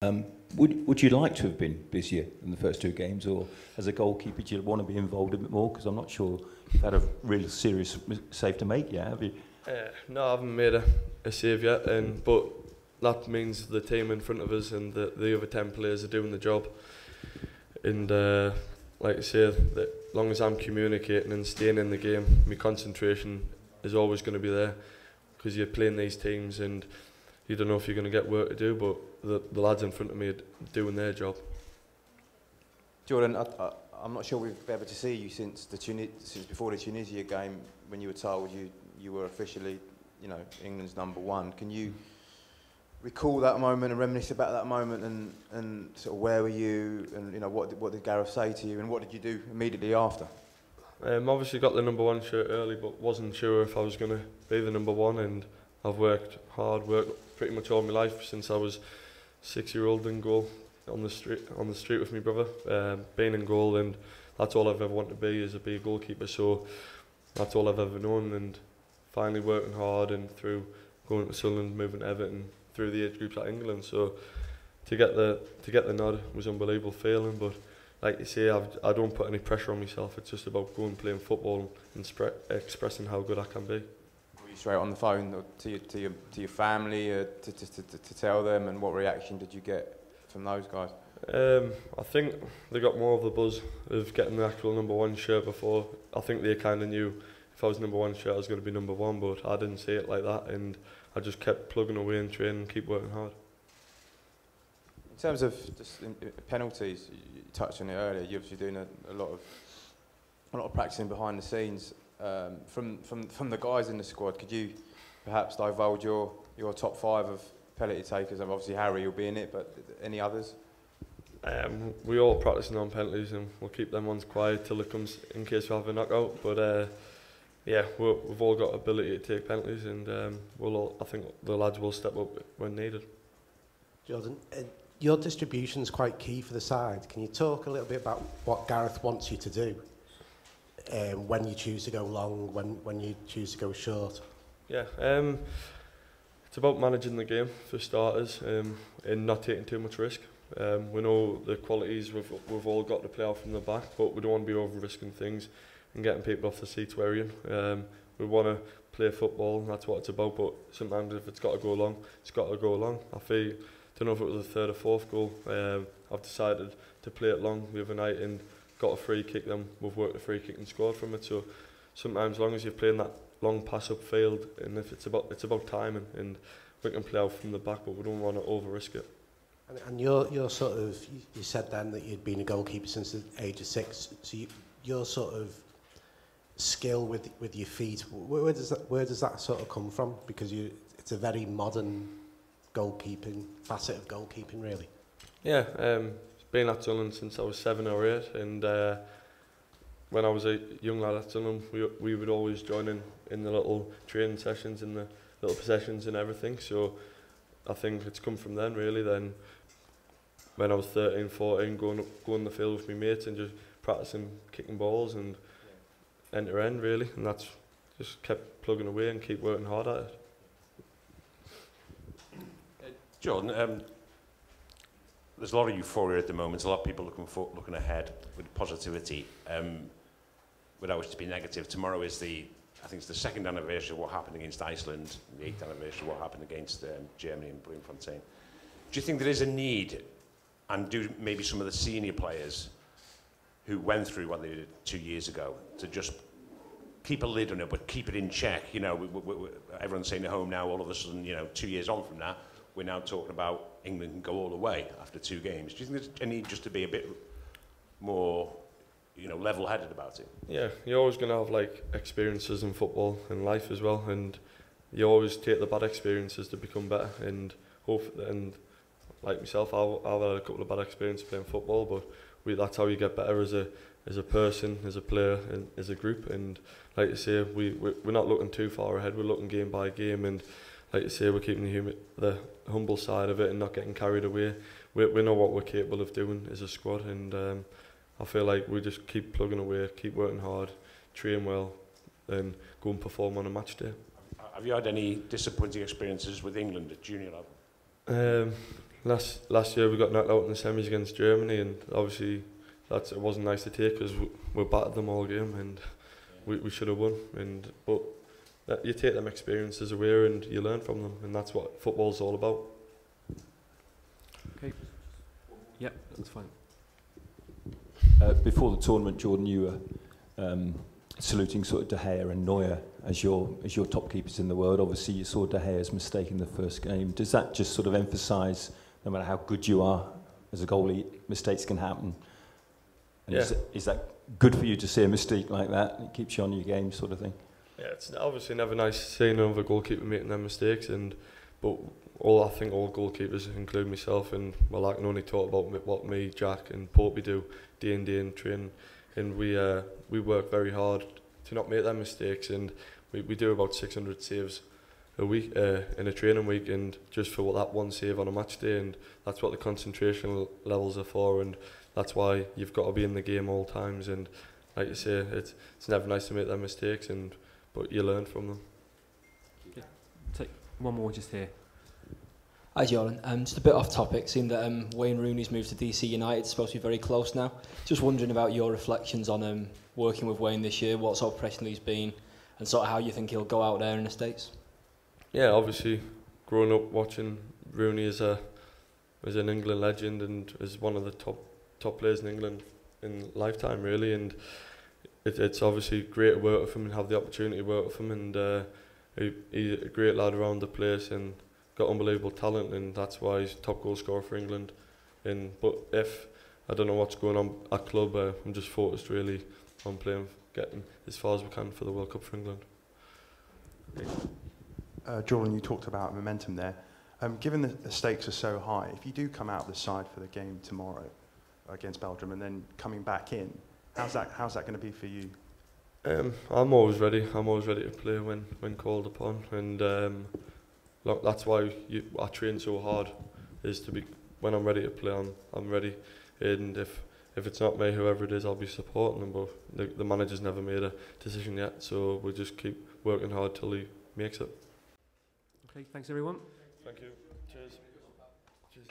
Would you like to have been busier in the first two games, or as a goalkeeper, do you want to be involved a bit more? Because I'm not sure you've had a real serious save to make yet, have you? No, I haven't made a save yet, but that means the team in front of us and the other 10 players are doing the job. And like I say, as long as I'm communicating and staying in the game, my concentration is always going to be there, because you're playing these teams and you don't know if you're going to get work to do, but the lads in front of me are doing their job. Jordan, I'm not sure we've been able to see you since before the Tunisia game, when you were told you were officially, England's #1. Can you recall that moment and reminisce about that moment, and sort of where were you, and what did Gareth say to you, and what did you do immediately after? Obviously got the #1 shirt early, but wasn't sure if I was going to be the #1, and I've worked pretty much all my life since I was 6-year-old in goal on the street with my brother, being in goal, and that's all I've ever wanted to be, is to be a goalkeeper. So that's all I've ever known, and finally working hard and through going to Sunderland, moving to Everton, through the age groups at England. So to get the nod was an unbelievable feeling. But like you say, I don't put any pressure on myself. It's just about going playing football and expressing how good I can be. Were you straight on the phone to your family to tell them, and what reaction did you get from those guys? I think they got more of the buzz of getting the actual #1 shirt before. I think they kind of knew if I was #1 shirt, I was going to be #1, but I didn't see it like that, and I just kept plugging away and training and keep working hard. In terms of just penalties, you touched on it earlier. You're obviously doing a lot of practicing behind the scenes. From the guys in the squad, could you perhaps divulge your top 5 of penalty takers? And obviously Harry will be in it, but any others? We all practicing on penalties, and we'll keep them ones quiet till it comes, in case we have a knockout. But yeah, we've all got ability to take penalties, and I think the lads will step up when needed. Jordan, your distribution is quite key for the side. Can you talk a little bit about what Gareth wants you to do when you choose to go long, when you choose to go short? Yeah, it's about managing the game for starters, and not taking too much risk. We know the qualities we've all got to play out from the back, but we don't want to be over risking things and getting people off the seats worrying. We want to play football, and that's what it's about, but sometimes if it's got to go long, it's got to go long. Don't know if it was the 3rd or 4th goal, I've decided to play it long the other night and got a free kick, then we've worked a free kick and scored from it. So sometimes, as long as you're playing that long pass upfield, and if it's about timing, and we can play out from the back, but we don't want to over risk it. And you're sort of, you said then that you'd been a goalkeeper since the age of 6, so your sort of skill with your feet, where does that sort of come from? Because it's a very modern facet of goalkeeping, really. Yeah, been at Sunderland since I was 7 or 8, and when I was a young lad at Sunderland, we would always join in the little training sessions, in the little possessions and everything. So I think it's come from then, really. Then when I was 13, 14, going on the field with my mates and just practicing kicking balls and end to end, really, and that's just kept plugging away and keep working hard at it. Jordan, there's a lot of euphoria at the moment. A lot of people looking ahead with positivity. Without it to be negative, tomorrow is I think it's the 2nd anniversary of what happened against Iceland, the 8th anniversary of what happened against Germany and Bloemfontein. Do you think there is a need, and do maybe some of the senior players who went through what they did 2 years ago, to just keep a lid on it, but keep it in check? Everyone's saying at home now, all of a sudden, 2 years on from that, we're now talking about England can go all the way after 2 games. Do you think there's a need just to be a bit more, level-headed about it? Yeah, you're always going to have experiences in football and life as well, and you always take the bad experiences to become better. And like myself, I've had a couple of bad experiences playing football, but that's how you get better as a person, as a player, and as a group. And like you say, we're not looking too far ahead. We're looking game by game, and like you say, we're keeping the humble side of it and not getting carried away. We know what we're capable of doing as a squad, and I feel like we just keep plugging away, keep working hard, train well, and go and perform on a match day. Have you had any disappointing experiences with England at junior level? Last year we got knocked out in the semis against Germany, and obviously it wasn't nice to take because we battered them all game, and we should have won. But you take them experiences away and you learn from them, and that's what football's all about. Okay. Yep, that's fine. Before the tournament, Jordan, you were saluting sort of De Gea and Neuer as your top keepers in the world. Obviously, you saw De Gea's mistake in the first game. Does that just sort of emphasise, no matter how good you are as a goalie, mistakes can happen? And Yeah. Is that good for you to see a mistake like that? It keeps you on your game, sort of thing. Yeah, it's obviously never nice seeing another goalkeeper making their mistakes, but I think all goalkeepers, including myself, and well, I can only talk about what me, Jack, and Popey do day in day in training, and we work very hard to not make them mistakes, and we do about 600 saves a week in a training week, and just for that one save on a match day, and that's what the concentration levels are for, and that's why you've got to be in the game all times, and like you say, it's never nice to make them mistakes, but you learn from them. Okay. Take one more just here. Hi Jordan, just a bit off topic, seeing that Wayne Rooney's moved to DC United, it's supposed to be very close now. Just wondering about your reflections on working with Wayne this year, what sort of professional he's been, and sort of how you think he'll go out there in the States. Yeah, obviously, growing up watching Rooney as an England legend and as one of the top players in England in lifetime really, and it's obviously great to work with him and have the opportunity to work with him, and he's a great lad around the place and got unbelievable talent, and that's why he's top goal scorer for England. But if I don't know what's going on at club, I'm just focused really on getting as far as we can for the World Cup for England. Jordan, you talked about momentum there. Given the stakes are so high, if you do come out of the side for the game tomorrow against Belgium and then coming back in, how's that going to be for you? I'm always ready. I'm always ready to play when called upon, and look, that's why I train so hard. Is to be when I'm ready to play, I'm ready, and if it's not me, whoever it is, I'll be supporting them. But the manager's never made a decision yet, so we'll just keep working hard till he makes it. Okay, thanks everyone. Thank you. Cheers. Cheers.